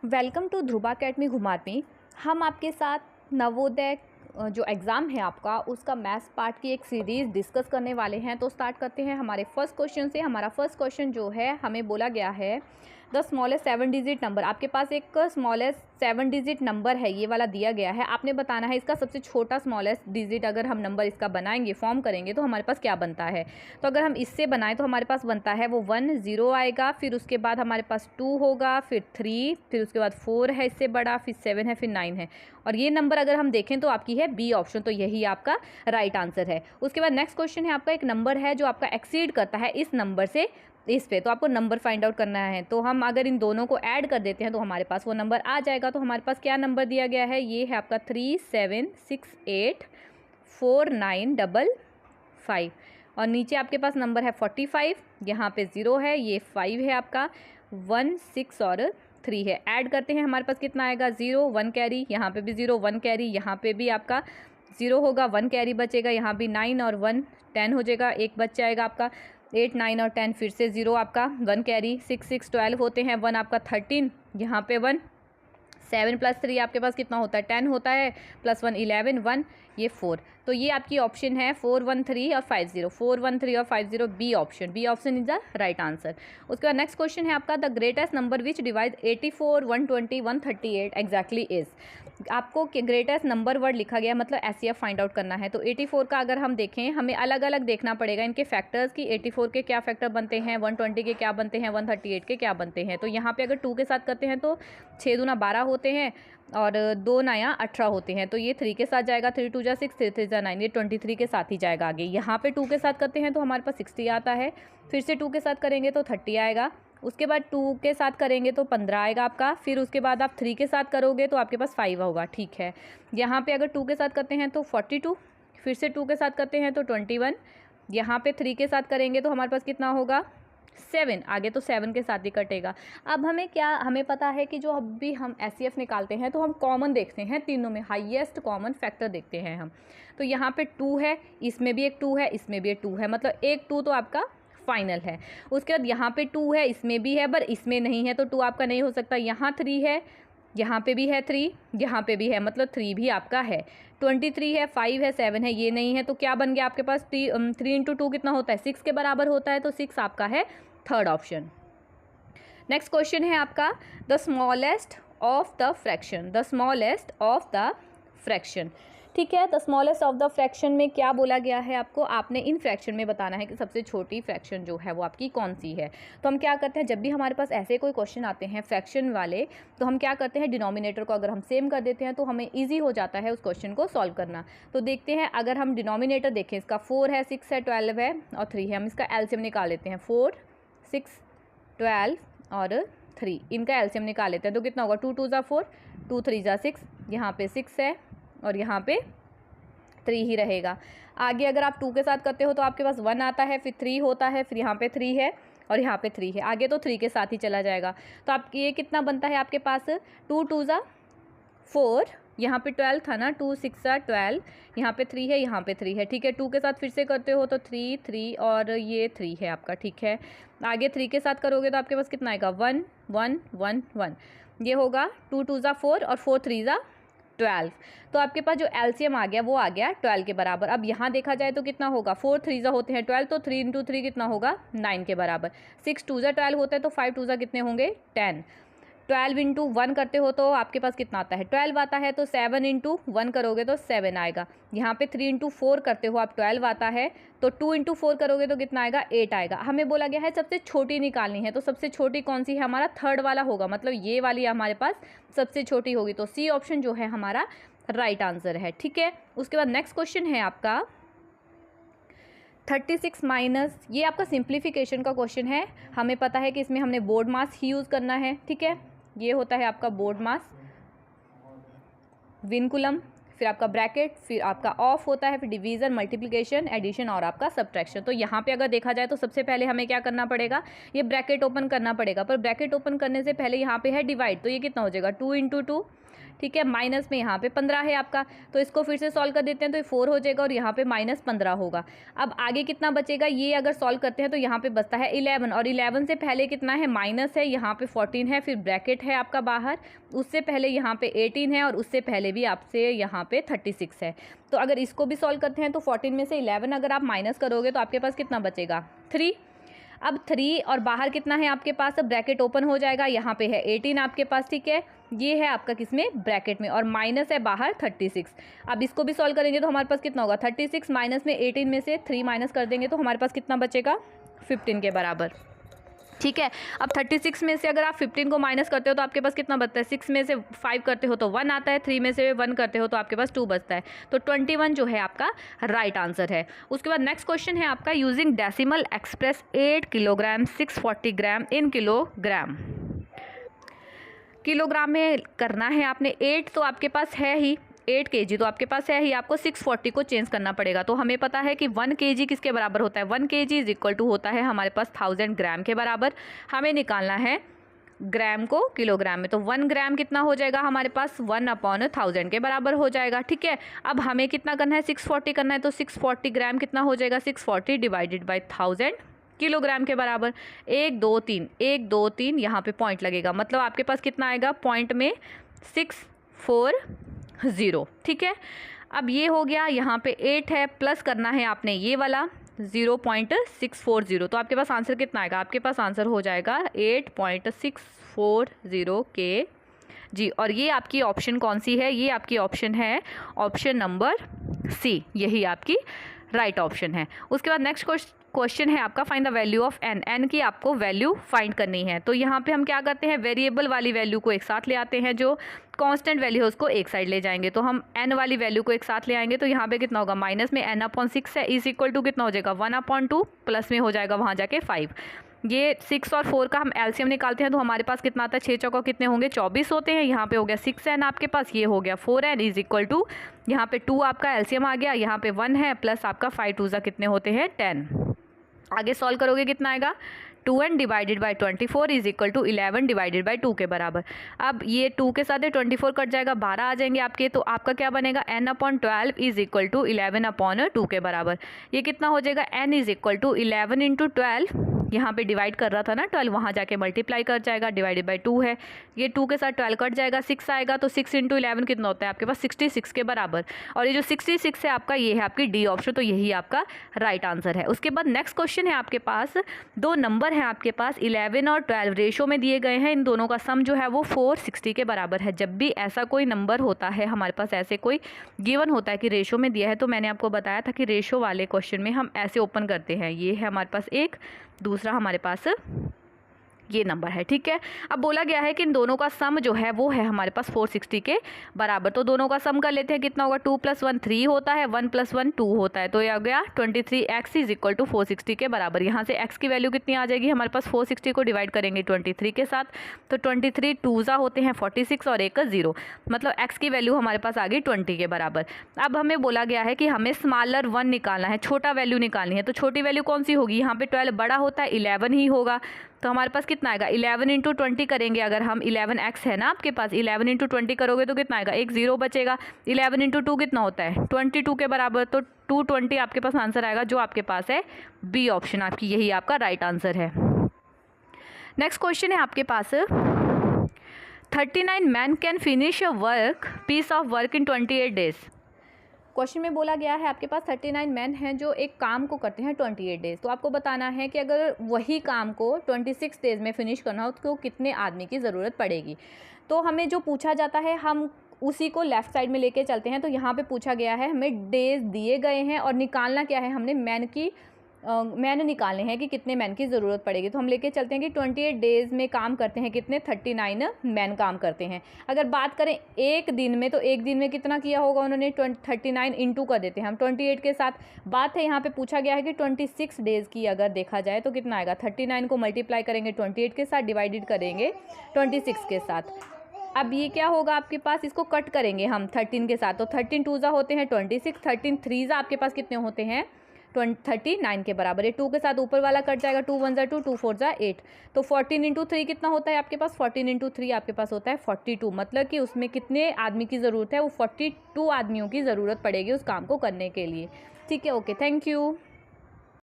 Welcome to Dhruva academy घुमारवी। हम आपके साथ नवोदय जो एग्ज़ाम है आपका उसका मैथ्स पार्ट की एक सीरीज़ डिस्कस करने वाले हैं। तो स्टार्ट करते हैं हमारे फर्स्ट क्वेश्चन से। हमारा फर्स्ट क्वेश्चन जो है हमें बोला गया है द स्मॉलेस्ट 7 डिजिट नंबर। आपके पास एक स्मॉलेस्ट 7 डिजिट नंबर है, ये वाला दिया गया है। आपने बताना है इसका सबसे छोटा स्मॉलेस्ट डिजिट अगर हम नंबर इसका बनाएंगे, फॉर्म करेंगे तो हमारे पास क्या बनता है। तो अगर हम इससे बनाएं तो हमारे पास बनता है वो 1 0 आएगा, फिर उसके बाद हमारे पास 2 होगा, फिर 3, फिर उसके बाद 4 है इससे बड़ा, फिर 7 है, फिर 9 है। और ये नंबर अगर हम देखें तो आपकी है बी ऑप्शन, तो यही आपका राइट आंसर है। उसके बाद नेक्स्ट क्वेश्चन है आपका एक नंबर है जो आपका एक्सीड करता है इस नंबर से इस पे, तो आपको नंबर फाइंड आउट करना है। तो हम अगर इन दोनों को ऐड कर देते हैं तो हमारे पास वो नंबर आ जाएगा। तो हमारे पास क्या नंबर दिया गया है, ये है आपका 37684955 और नीचे आपके पास नंबर है 45, यहाँ पे 0 है, ये 5 है आपका, 1 6 और 3 है। ऐड करते हैं हमारे पास कितना आएगा, 0 1 कैरी, यहाँ पे भी 0 1 कैरी, यहाँ पे भी आपका 0 होगा, 1 कैरी बचेगा, यहाँ भी 9 और 1 10 हो जाएगा, एक बच जाएगा आपका 8 9 और 10, फिर से 0 आपका 1 कैरी, 6 6 12 होते हैं, 1 आपका 13, यहाँ पे 1, 7 + 3 आपके पास कितना होता है 10 होता है, +1 11 1, ये 4। तो ये आपकी ऑप्शन है 4 1 3 और 5 0, 4 1 3 और 5 0, B option is the right answer. उसके बाद नेक्स्ट क्वेश्चन है आपका the greatest number which divide 84 120 138 exactly is. आपको ग्रेटेस्ट नंबर वर्ड लिखा गया, मतलब एचसीएफ फाइंड आउट करना है। तो 84 का अगर हम देखें, हमें अलग अलग देखना पड़ेगा इनके फैक्टर्स की, 84 के क्या फैक्टर बनते हैं, 120 के क्या बनते हैं, 138 के क्या बनते हैं। तो यहाँ पे अगर 2 के साथ करते हैं तो 6 दूना 12 होते हैं और 2 नया 18 होते हैं। तो ये 3 के साथ जाएगा, 3 2 जा 6, 3 3 जा 9, ये 23 के साथ ही जाएगा आगे। यहाँ पे 2 के साथ करते हैं तो हमारे पास 60 आता है, फिर से 2 के साथ करेंगे तो 30 आएगा, उसके बाद 2 के साथ करेंगे तो 15 आएगा आपका, फिर उसके बाद आप 3 के साथ करोगे तो आपके पास 5 होगा। ठीक है, यहाँ पे अगर 2 के साथ करते हैं तो 42, फिर से 2 के साथ करते हैं तो 21, यहाँ पे 3 के साथ करेंगे तो हमारे पास कितना होगा 7, आगे तो 7 के साथ ही कटेगा। अब हमें पता है कि जो अब भी हम एचसीएफ निकालते हैं तो हम कॉमन देखते हैं, तीनों में हाईएस्ट कॉमन फैक्टर देखते हैं हम। तो यहाँ पे 2 है, इसमें भी एक 2 है, इसमें भी एक 2 है, मतलब एक 2 तो आपका फाइनल है। उसके बाद यहाँ पे 2 है, इसमें भी है पर इसमें नहीं है, तो 2 आपका नहीं हो सकता। यहाँ 3 है, यहाँ पे भी है 3, यहाँ पे भी है, मतलब 3 भी आपका है। 23 है, 5 है, 7 है, ये नहीं है। तो क्या बन गया आपके पास, 3 × 2 कितना होता है 6 के बराबर होता है, तो 6 आपका है थर्ड ऑप्शन। नेक्स्ट क्वेश्चन है आपका the smallest of the fraction, the smallest of the fraction. ठीक है, the smallest of the fraction में क्या बोला गया है आपको, आपने इन फ्रैक्शन में बताना है कि सबसे छोटी फ्रैक्शन जो है वो आपकी कौन सी है। तो हम क्या करते हैं, जब भी हमारे पास ऐसे कोई क्वेश्चन आते हैं फ्रैक्शन वाले, तो हम क्या करते हैं, डिनोमिनेटर को अगर हम सेम कर देते हैं तो हमें ईजी हो जाता है उस क्वेश्चन को सॉल्व करना। तो देखते हैं, अगर हम डिनोमिनेटर देखें, इसका 4 है, 6 है, 12 है और 3 है, हम इसका एलसीएम निकाल लेते हैं। 4 6 12 और 3, इनका एलसीएम निकाल लेते हैं तो कितना होगा, 2 2 जा 4, 2 3 जा 6, यहाँ पे 6 है और यहाँ पे 3 ही रहेगा। आगे अगर आप 2 के साथ करते हो तो आपके पास 1 आता है, फिर 3 होता है, फिर यहाँ पे 3 है और यहाँ पे 3 है, आगे तो 3 के साथ ही चला जाएगा। तो आप ये कितना बनता है आपके पास, 2 2 जा 4, यहाँ पे 12 था ना, 2 6 जा 12, यहाँ पे 3 है, यहाँ पे 3 है। ठीक है, 2 के साथ फिर से करते हो तो 3 3 और ये 3 है आपका। ठीक है, आगे 3 के साथ करोगे तो आपके पास कितना आएगा, 1 1 1 1, ये होगा 2 2 जा 4 और 4 3 जा 12। तो आपके पास जो एलसीएम आ गया वो आ गया 12 के बराबर। अब यहाँ देखा जाए तो कितना होगा, 4 3 जा होते हैं 12, तो 3 × 3 कितना होगा 9 के बराबर। 6 2 जा 12 होता है तो 5 2 जा कितने होंगे 10। 12 × 1 करते हो तो आपके पास कितना आता है 12 आता है, तो 7 × 1 करोगे तो 7 आएगा। यहाँ पे 3 × 4 करते हो आप 12 आता है, तो 2 × 4 करोगे तो कितना आएगा 8 आएगा। हमें बोला गया है सबसे छोटी निकालनी है, तो सबसे छोटी कौन सी है, हमारा थर्ड वाला होगा, मतलब ये वाली हमारे पास सबसे छोटी होगी। तो सी ऑप्शन जो है हमारा राइट आंसर है। ठीक है, उसके बाद नेक्स्ट क्वेश्चन है आपका 36 माइनस, ये आपका सिंप्लीफिकेशन का क्वेश्चन है। हमें पता है कि इसमें हमने बोर्ड मास ही यूज़ करना है। ठीक है, ये होता है आपका बोर्ड मास, विनकुलम, फिर आपका ब्रैकेट, फिर आपका ऑफ होता है, फिर डिवीज़न, मल्टीप्लिकेशन, एडिशन और आपका सब्ट्रैक्शन। तो यहाँ पे अगर देखा जाए तो सबसे पहले हमें क्या करना पड़ेगा, ये ब्रैकेट ओपन करना पड़ेगा। पर ब्रैकेट ओपन करने से पहले यहाँ पे है डिवाइड, तो ये कितना हो जाएगा 2 × 2, ठीक है। माइनस में यहाँ पे 15 है आपका, तो इसको फिर से सॉल्व कर देते हैं तो ये 4 हो जाएगा और यहाँ पे -15 होगा। अब आगे कितना बचेगा, ये अगर सॉल्व करते हैं तो यहाँ पे बचता है 11, और 11 से पहले कितना है, माइनस है, यहाँ पे 14 है, फिर ब्रैकेट है आपका बाहर, उससे पहले यहाँ पे 18 है और उससे पहले भी आपसे यहाँ पे 36 है। तो अगर इसको भी सॉल्व करते हैं तो 14 में से 11 अगर आप माइनस करोगे तो आपके पास कितना बचेगा 3। अब 3 और बाहर कितना है आपके पास, अब ब्रैकेट ओपन हो जाएगा, यहाँ पे है 18 आपके पास, ठीक है। ये है आपका किसमें, ब्रैकेट में, और माइनस है बाहर 36। अब इसको भी सॉल्व करेंगे तो हमारे पास कितना होगा 36 माइनस में 18 में से 3 माइनस कर देंगे तो हमारे पास कितना बचेगा 15 के बराबर, ठीक है। अब 36 में से अगर आप 15 को माइनस करते हो तो आपके पास कितना बचता है, 6 में से 5 करते हो तो 1 आता है, 3 में से 1 करते हो तो आपके पास 2 बचता है। तो 21 जो है आपका राइट आंसर है। उसके बाद नेक्स्ट क्वेश्चन है आपका, using decimal express 8 kilogram 640 gram in kilogram. Kilogram में करना है आपने, 8 तो आपके पास है ही, 8 kg तो आपके पास है ही, आपको 640 को चेंज करना पड़ेगा। तो हमें पता है कि 1 kg किसके बराबर होता है, 1 kg इज इक्वल टू होता है हमारे पास 1000 ग्राम के बराबर। हमें निकालना है ग्राम को किलोग्राम में, तो 1 ग्राम कितना हो जाएगा हमारे पास 1/1000 के बराबर हो जाएगा, ठीक है। अब हमें कितना करना है 640 करना है, तो 640 ग्राम कितना हो जाएगा 640 डिवाइडेड बाई 1000 किलोग्राम के बराबर। 1 2 3 1 2 3 यहाँ पे पॉइंट लगेगा, मतलब आपके पास कितना आएगा पॉइंट में 640, ठीक है। अब ये हो गया, यहाँ पे 8 है, प्लस करना है आपने ये वाला 0.640, तो आपके पास आंसर कितना आएगा, आपके पास आंसर हो जाएगा 8.640 kg। और ये आपकी ऑप्शन कौन सी है, ये आपकी ऑप्शन है ऑप्शन नंबर सी, यही आपकी राइट ऑप्शन है। उसके बाद नेक्स्ट क्वेश्चन है आपका, find the value of n। n की आपको वैल्यू फाइंड करनी है। तो यहाँ पे हम क्या करते हैं, वेरिएबल वाली वैल्यू को एक साथ ले आते हैं, जो कांस्टेंट वैल्यू है उसको एक साइड ले जाएंगे। तो हम n वाली वैल्यू को एक साथ ले आएंगे, तो यहाँ पे कितना होगा, माइनस में n/6 है, इज इक्वल टू कितना हो जाएगा 1/2, प्लस में हो जाएगा वहाँ जाके 5। ये 6 और 4 का हम एलसीएम निकालते हैं तो हमारे पास कितना आता है, 6 चौका कितने होंगे 24 होते हैं। यहाँ पे हो गया 6n आपके पास, ये हो गया 4n इज इक्वल टू, यहाँ पे 2 आपका एलसीएम आ गया, यहाँ पे 1 है, प्लस आपका 5 2 कितने होते हैं 10। आगे सॉल्व करोगे कितना आएगा, 2n divided by 24 is equal to 11 divided by 2 के बराबर। अब ये 2 के साथ 24 कट जाएगा, 12 आ जाएंगे आपके, तो आपका क्या बनेगा n/12 इज इक्वल टू 11/2 के बराबर। ये कितना हो जाएगा, n इज इक्वल टू 11 × 12, यहाँ पे डिवाइड कर रहा था ना 12, वहाँ जाके मल्टीप्लाई कर जाएगा, डिवाइडेड बाई 2 है, ये 2 के साथ 12 कट जाएगा, 6 आएगा, तो 6 × 11 कितना होता है आपके पास 66 के बराबर। और ये जो 66 है आपका, ये है आपकी डी ऑप्शन, तो यही आपका राइट आंसर है। उसके बाद नेक्स्ट क्वेश्चन है आपके पास, 2 नंबर हैं आपके पास 11 और 12 रेशो में दिए गए हैं, इन दोनों का सम जो है वो 460 के बराबर है। जब भी ऐसा कोई नंबर होता है हमारे पास, ऐसे कोई गिवन होता है कि रेशो में दिया है, तो मैंने आपको बताया था कि रेशो वाले क्वेश्चन में हम ऐसे ओपन करते हैं, ये है हमारे पास एक, दूसरा हमारे पास ये नंबर है, ठीक है। अब बोला गया है कि इन दोनों का सम जो है वो है हमारे पास 460 के बराबर। तो दोनों का सम कर लेते हैं, कितना होगा 2 + 1 3 होता है, 1 + 1 2 होता है, तो ये आ गया 23x इज इक्वल टू 460 के बराबर। यहाँ से x की वैल्यू कितनी आ जाएगी हमारे पास, 460 को डिवाइड करेंगे 23 के साथ, तो 23 2 होते हैं 46 और 1 0, मतलब x की वैल्यू हमारे पास आ गई 20 के बराबर। अब हमें बोला गया है कि हमें स्मॉलर 1 निकालना है, छोटा वैल्यू निकालनी है, तो छोटी वैल्यू कौन सी होगी, यहाँ पे 12 बड़ा होता है 11 ही होगा, तो हमारे पास कितना आएगा 11 × 20 करेंगे, अगर हम 11x है ना आपके पास, 11 × 20 करोगे तो कितना आएगा, एक 0 बचेगा, 11 × 2 कितना होता है 22 के बराबर, तो 220 आपके पास आंसर आएगा, जो आपके पास है बी ऑप्शन आपकी, यही आपका राइट आंसर है। नेक्स्ट क्वेश्चन है आपके पास, 39 man can finish a piece of work in 28 days. Question में बोला गया है आपके पास 39 मैन हैं जो एक काम को करते हैं 28 डेज। तो आपको बताना है कि अगर वही काम को 26 डेज में फिनिश करना हो तो कितने आदमी की ज़रूरत पड़ेगी। तो हमें जो पूछा जाता है हम उसी को लेफ़्ट साइड में लेके चलते हैं। तो यहाँ पे पूछा गया है, हमें डेज दिए गए हैं और निकालना क्या है, हमने मैन निकालने हैं कि कितने मैन की ज़रूरत पड़ेगी। तो हम लेके चलते हैं कि 28 डेज़ में काम करते हैं कितने, 39 मैन काम करते हैं। अगर बात करें एक दिन में, तो एक दिन में कितना किया होगा उन्होंने, 39 इंटू कर देते हैं हम 28 के साथ। बात है यहाँ पे पूछा गया है कि 26 डेज़ की अगर देखा जाए तो कितना आएगा, 39 को मल्टीप्लाई करेंगे 28 के साथ, डिवाइडेड करेंगे 26 के साथ। अब ये क्या होगा आपके पास, इसको कट करेंगे हम 13 के साथ, तो 13 टू ज़ा होते हैं 26, 13 थ्री ज़ा आपके पास कितने होते हैं 39 के बराबर है। 2 के साथ ऊपर वाला कट जाएगा, 2 1 ज़ा 2, 2 4 ज़ा 8, तो 14 इंटू 3 कितना होता है आपके पास, 14 इंटू 3 आपके पास होता है 42। मतलब कि उसमें कितने आदमी की ज़रूरत है, वो 42 आदमियों की ज़रूरत पड़ेगी उस काम को करने के लिए। ठीक है, ओके, थैंक यू।